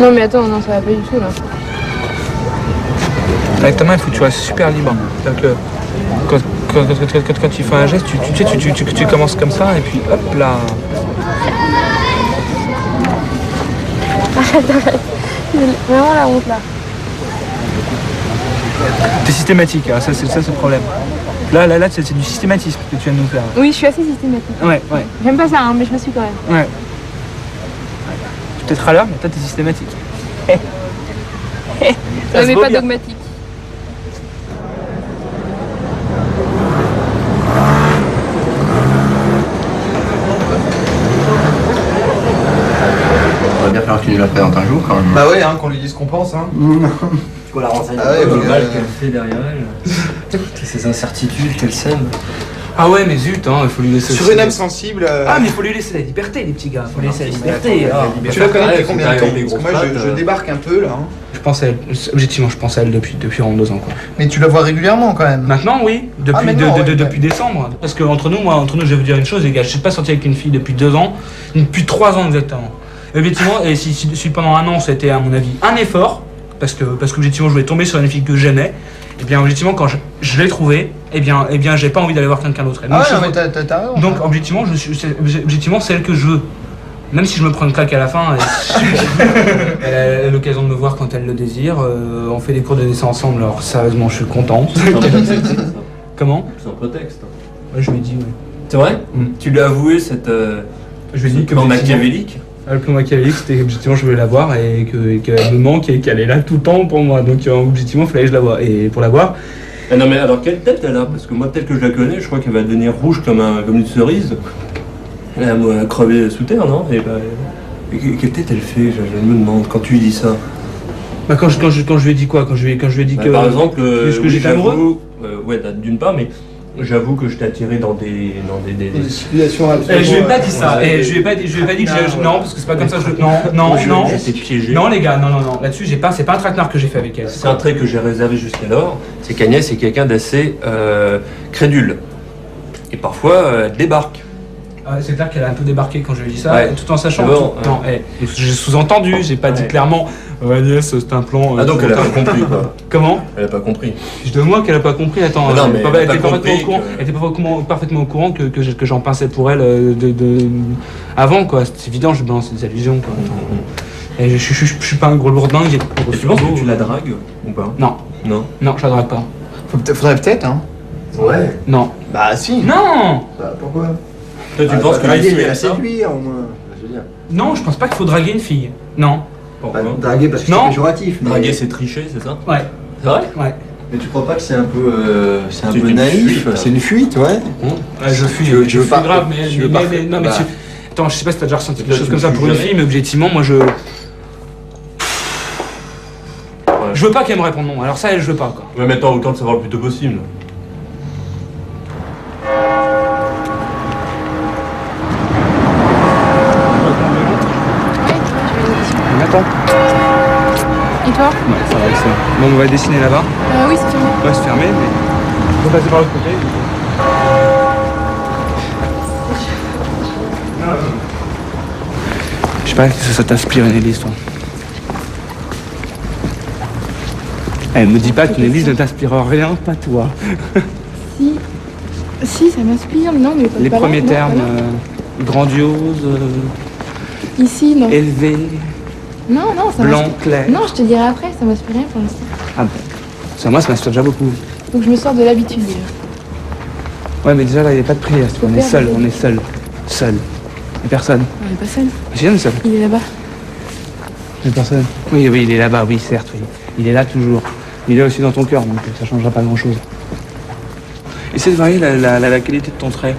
Non mais attends, non, ça va pas du tout là. Avec ta main, il faut que tu restes super libre. C'est-à-dire que quand tu fais un geste, tu commences comme ça et puis hop là. Arrête, arrête. J'ai vraiment la honte là. C'est systématique, hein. Ça c'est le problème. Là, c'est du systématisme que tu viens de nous faire. Oui, je suis assez systématique. Ouais. J'aime pas ça, hein, mais je me suis quand même. Ouais. Peut-être à l'heure, mais toi t'es systématique. Ça mais pas dogmatique. Il va bien falloir que tu nous la présentes un jour quand même. Bah ouais, hein, qu'on lui dise ce qu'on pense. Hein. Tu vois la renseigne. Ah ouais, Le mal qu'elle fait derrière elle, toutes ces incertitudes qu'elle sème. Ah ouais, mais zut, hein, il faut lui laisser. Sur une âme sensible. Ah, mais il faut lui laisser la liberté, les petits gars. Il faut lui laisser la liberté. Tu la connais depuis combien de temps? avec des Parce que moi, grosses je débarque un peu là. Hein. Je pense à elle, objectivement, je pense à elle depuis environ 2 ans, quoi. Mais tu la vois régulièrement quand même. Maintenant, oui, depuis décembre. Parce que entre nous, je vais vous dire une chose, les gars, je suis pas sorti avec une fille depuis 2 ans, depuis 3 ans exactement. Et objectivement, et si pendant 1 an, c'était à mon avis un effort, parce que objectivement, je voulais tomber sur une fille que j'aimais. Et bien objectivement quand je l'ai trouvée, eh bien j'ai pas envie d'aller voir quelqu'un d'autre. Ah ouais, non, mais t'as raison. Donc objectivement objectivement celle que je veux. Même si je me prends une claque à la fin, elle a l'occasion de me voir quand elle le désire. On fait des cours de dessin ensemble, alors sérieusement je suis content. C'est un prétexte. Comment? C'est un prétexte. Ouais, je lui ai dit, oui. C'est vrai? Tu lui as avoué cette Je lui ai dit que plan machiavélique? Le plan machiavélique, c'était objectivement je voulais la voir et qu'elle me manque et qu'elle est là tout le temps pour moi. Donc objectivement il fallait que je la voie. Et pour la voir. Ah non mais alors quelle tête elle a? Parce que moi tel que je la connais, je crois qu'elle va devenir rouge comme une cerise. Elle va crever sous terre, non? Et quelle tête elle fait? Je me demande quand tu lui dis ça. Bah quand je lui ai dit quoi? Quand je lui ai dit que. Par exemple, que j'étais amoureux. Ouais, d'une part, mais j'avoue que je t'ai attiré dans des situations Je lui ai pas dit ça. Je lui ai pas dit que non, parce que c'est pas comme ça. Non. J'étais piégé. Non les gars, non. Là-dessus, c'est pas un traquenard que j'ai fait avec elle. C'est un trait que j'ai réservé jusqu'alors. C'est qu'Agnès est quelqu'un d'assez crédule. Et parfois, elle débarque. C'est clair qu'elle a un peu débarqué quand je lui ai dit ça, Ouais. tout en sachant. Bon, Non, j'ai sous-entendu, j'ai pas dit clairement. Agnès, c'est un plan. Ah donc elle a pas compris quoi. Comment? Elle a pas compris. Je de moi qu'elle a pas compris. Attends, non, mais elle était parfaitement au courant que j'en pinçais pour elle avant quoi. C'est évident, je balance des allusions quoi. Et je suis pas un gros lourdin. Et tu penses que tu la dragues ou pas? Non, je la drague pas. Faudrait peut-être, hein. Ouais. Non. Bah si. Non. Bah pourquoi? Toi tu penses que les filles mais aiment la ça? séduire au moins. Je veux dire. Non, je pense pas qu'il faut draguer une fille. Non. Pourquoi? Bah, draguer parce que Non. c'est péjoratif. Mais... Draguer c'est tricher, c'est ça? Ouais. C'est vrai? Ouais. Mais tu crois pas que c'est un peu, c'est un C'est peu une naïf? fuite, C'est une fuite, ouais. Je fuis, Tu veux je fuis pas- grave, tu veux pas- non mais bah. attends, je sais pas si t'as déjà ressenti Là, quelque chose tu comme ça fuis pour une jamais. fille, mais objectivement, moi je veux pas qu'elle me réponde non. Alors ça, elle, je veux pas quoi. Ouais, mais attends, autant de savoir le plus tôt possible. Attends. Et toi? Ouais, ça va, c'est bon. Bon, on va dessiner là-bas. Oui, c'est fermé. Ouais, c'est fermé, mais on va passer par l'autre côté. Je sais pas si ça t'inspire une Élise, toi. Elle me dit pas qu'une Élise ne t'inspire rien, pas toi. Si, ça m'inspire, non, mais pas Les pas là, premiers non, termes, pas là. grandiose, Ici, non. élevé, Non, ça blanc, m'inspire. clair. Non, je te dirai après, ça m'inspire rien pour l'instant. Ah bon. Ça, moi, ça m'inspire déjà beaucoup. Faut que je me sorte de l'habitude déjà. Ouais, mais déjà là, il n'y a pas de prière, tu vois. On est seul, on est seul. Seul. Il y a personne. On n'est pas seul. Si, on est seul. Il est là-bas. Il y a personne. Oui, il est là-bas, oui, certes, oui. Il est là toujours. Il est aussi dans ton cœur, donc ça changera pas grand-chose. Essaie de varier la qualité de ton trait.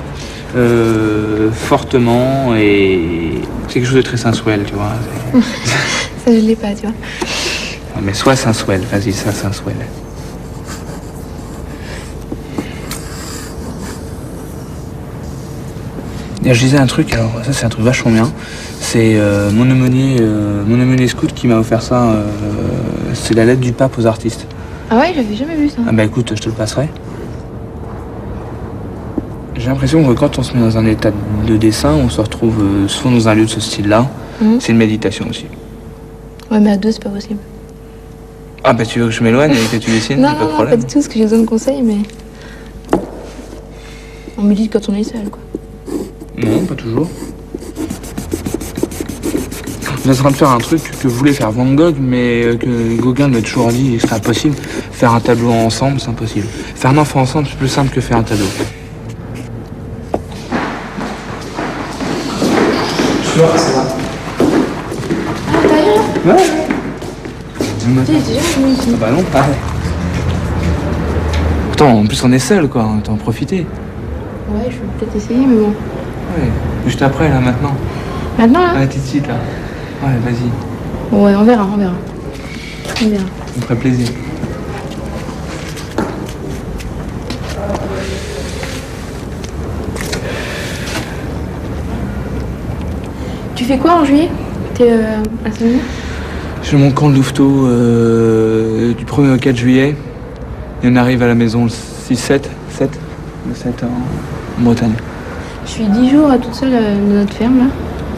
Fortement et c'est quelque chose de très sensuel, tu vois. Ça, je l'ai pas, tu vois. Ouais, mais sois sensuel, vas-y, sois sensuel. Et je disais un truc, alors ça c'est un truc vachement bien. C'est mon aumônier scout qui m'a offert ça. C'est la lettre du pape aux artistes. Ah ouais, j'avais jamais vu ça. Ah bah écoute, je te le passerai. J'ai l'impression que quand on se met dans un état de dessin, on se retrouve souvent dans un lieu de ce style-là. Mhm. C'est une méditation aussi. Ouais, mais à deux, c'est pas possible. Ah bah tu veux que je m'éloigne et que tu dessines, Non, pas de non, non, pas problème. du tout, parce que j'ai besoin de conseils, mais. On me dit quand on est seul, quoi. Non, pas toujours. On est en train de faire un truc que voulait faire Van Gogh, mais que Gauguin m'a toujours dit que c'est impossible. Faire un tableau ensemble, c'est impossible. Faire un enfant ensemble, c'est plus simple que faire un tableau. Tu vois, c'est là. Ah, t'as rien là Ouais. Tu sais, j'ai jamais vu ici. Bah non, pareil. Pourtant, en plus on est seul quoi, on t'en profiter. Ouais, je vais peut-être essayer, mais bon. Ouais, juste après là maintenant. Maintenant, là Ouais, tout de suite là. Ouais, vas-y, Ouais, on verra, on verra. On verra. ça me ferait plaisir. Tu fais quoi en juillet? T'es à Saint-Denis? Je fais mon camp de Louveteau du 1er au 4 juillet. Et on arrive à la maison le 6-7, le 7 en Bretagne. Je suis 10 jours à toute seule dans notre ferme, là.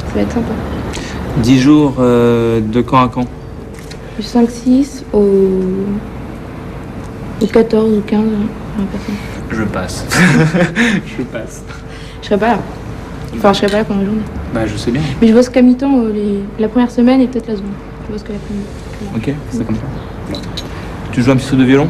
Ça va être sympa. 10 jours de camp à camp. Du 5-6 au 14 ou 15, personne. Je passe. Je passe. Je serai pas là. Enfin, je serai pas là pendant la journée. Bah je sais bien. Mais je bosse qu'à mi-temps la première semaine et peut-être la seconde. Je bosse que l'après-midi. Ok, c'est comme ça. Tu joues un petit truc de violon?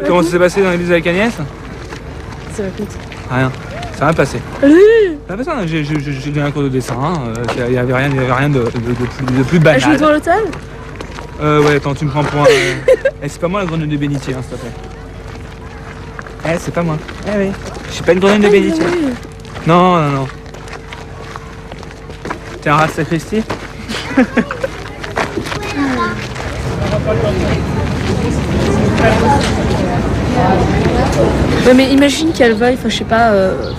Comment ça s'est passé dans l'église avec Agnès? Ça va compter. Rien. Ça va passer. Ça va passer, hein. J'ai donné un cours de dessin. Il n'y avait rien de plus banal. Je me tourne le tal? Ouais, attends, tu me prends pour un. C'est pas moi la grenouille de bénitier, hein, s'il te plaît. C'est pas moi. Oui. Je suis pas une grenouille de bénitier. Non. T'es un rat de sacristie? Ouais, mais imagine qu'elle veuille, enfin je sais pas,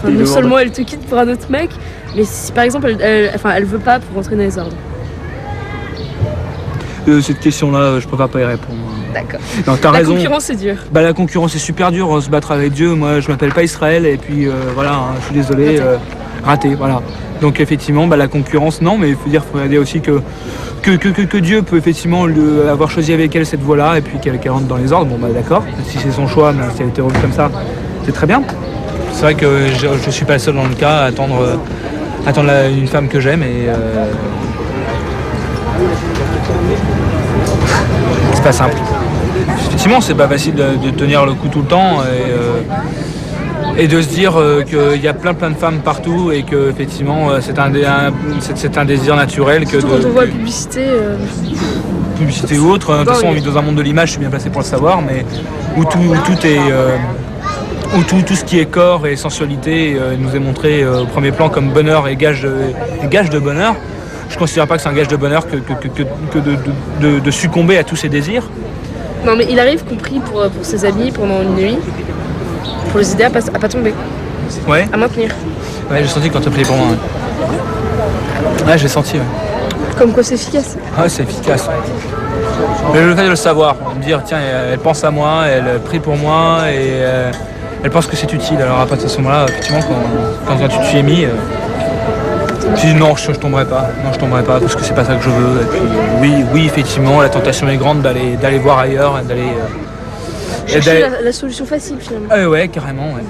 non le seulement elle te quitte pour un autre mec, mais si par exemple elle veut pas pour rentrer dans les ordres. Cette question-là, je préfère pas y répondre. D'accord. Non, t'as La raison. concurrence c'est dur. Bah la concurrence est super dure, se battre avec Dieu. Moi, je m'appelle pas Israël et puis voilà, hein, je suis désolé, raté, voilà. Donc effectivement, bah la concurrence, non, mais il faut dire aussi que Dieu peut effectivement avoir choisi avec elle cette voie-là et puis qu'elle rentre dans les ordres. Bon bah d'accord, si c'est son choix, mais si elle était revenue comme ça, c'est très bien. C'est vrai que je suis pas seul dans le cas à attendre une femme que j'aime et c'est pas simple. Effectivement, c'est pas facile de tenir le coup tout le temps et de se dire qu'il y a plein de femmes partout et que effectivement c'est un désir naturel que Surtout quand on voit publicité. publicité ou autre. De toute façon, on vit dans un monde de l'image, je suis bien placé pour le savoir, mais où tout est où tout ce qui est corps et sensualité nous est montré au premier plan comme bonheur et gage de bonheur. Je ne considère pas que c'est un gage de bonheur que de succomber à tous ces désirs. Non mais il arrive compris pour ses amis pendant une nuit, pour les aider à pas tomber, Ouais, à maintenir. ouais, j'ai senti quand tu as prié pour moi. Ouais, j'ai senti. Ouais. Comme quoi c'est efficace. Ouais, c'est efficace. Mais le fait de le savoir, de me dire tiens, elle pense à moi, elle prie pour moi et elle pense que c'est utile. Alors à partir de ce moment-là, effectivement, quand tu t'y es mis, tu dis non, je tomberai pas. Non, je tomberai pas parce que c'est pas ça que je veux. Et puis oui, effectivement, la tentation est grande d'aller voir ailleurs, Chercher la solution facile finalement. Ah ouais, carrément. Ouais.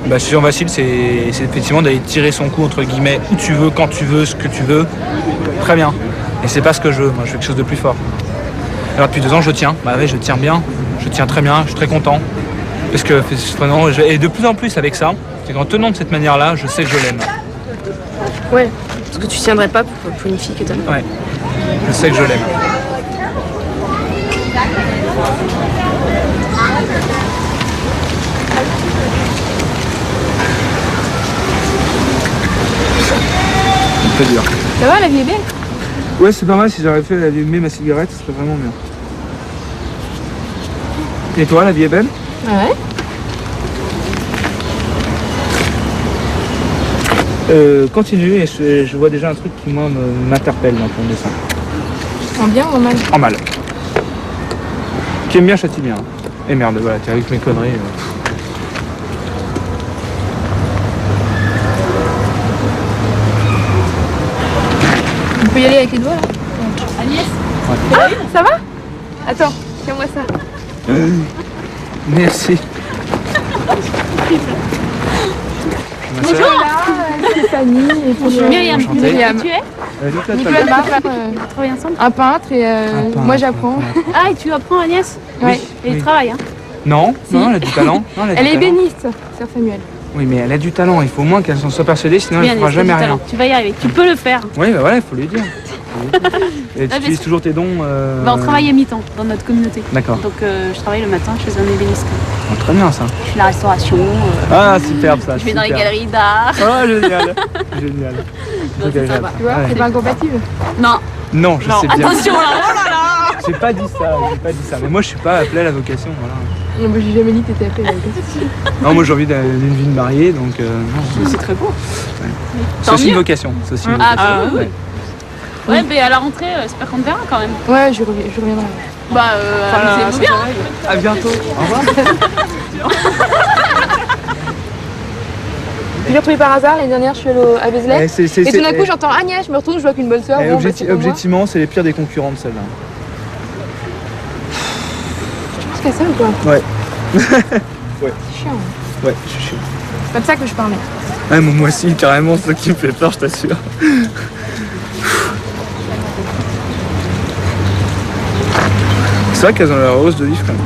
Bah, solution facile, c'est effectivement d'aller tirer son coup entre guillemets où tu veux, quand tu veux, ce que tu veux. Très bien. Et c'est pas ce que je veux. Moi, je veux quelque chose de plus fort. Alors depuis 2 ans, je tiens. Bah ouais, je tiens bien. Je tiens très bien. Je suis très content. Parce que vraiment, et de plus en plus avec ça, c'est qu'en tenant de cette manière-là, je sais que je l'aime. Ouais, parce que tu tiendrais pas pour une fille que t'aimes. Ouais, je sais que je l'aime. Un peu dur. Ça va, la vie est belle? Ouais, c'est pas mal. Si j'avais fait allumer ma cigarette, ce serait vraiment bien. Et toi, la vie est belle? Ouais. Continue et je vois déjà un truc qui moi m'interpelle dans ton dessin. En bien ou en mal? En mal. Qui aime bien châtie bien. Et merde, voilà, t'es avec mes conneries. On peut y aller avec les doigts là? Agnès, Ah, ça va? Attends, tiens-moi ça. Merci. Bonjour Stéphanie et puis Myriam. Myriam. Tu es Nicolas Marc, On travaille ensemble. un peintre et moi j'apprends. Ah, et tu apprends Agnès? Ouais. Et il travaille, hein? Non, non, elle a du talent. Non, Elle est du talent. ébéniste, sœur Samuel. Oui, mais elle a du talent. Il faut au moins qu'elle s'en soit persuadée, sinon Oui, elle ne Agnès, fera t'as du jamais rien. talent. Tu vas y arriver. Tu peux le faire. Oui, bah voilà, il faut lui dire. Et tu mais utilises c'est- toujours tes dons. Bah, on travaille à mi-temps dans notre communauté. D'accord. Donc je travaille le matin chez un ébéniste. Oh, très bien ça. Je fais la restauration. Ah, superbe ça. Je vais dans les super. galeries d'art. Oh, génial. Génial. Non, c'est sympa. Tu vois, Ouais. c'est pas incompatible. Non, Non, je sais bien. attention là. Oh là là. J'ai pas dit ça, j'ai pas dit ça. Mais moi, je suis pas appelé à la vocation, voilà. Non, mais j'ai jamais dit que t'étais appelée à la vocation. Non, moi, j'ai envie d'une vie de mariée, donc non. C'est très beau. C'est Tant aussi une mieux. vocation. C'est aussi une Ah, vocation. bah, oui. Ouais. Ouais, mais à la rentrée, j'espère qu'on te verra quand même. Ouais, je reviendrai. Bah, amusez-vous bien. À bientôt. Au revoir. Je l'ai retrouvée par hasard, l'année dernière je suis allée à Vézelay. C'est- Et tout d'un coup j'entends Agnès, je me retourne, je vois qu'une bonne sœur. Bon, bah, c'est pas moi. objectivement, c'est les pires des concurrentes, celle-là. Tu penses qu'à ça ou quoi? Ouais. C'est chiant. Ouais, je suis chiant. C'est pas de ça que je parlais. Ouais, moi aussi, carrément, c'est ça qui me fait peur, je t'assure. C'est vrai qu'elles ont leur hausse de vivre quand même.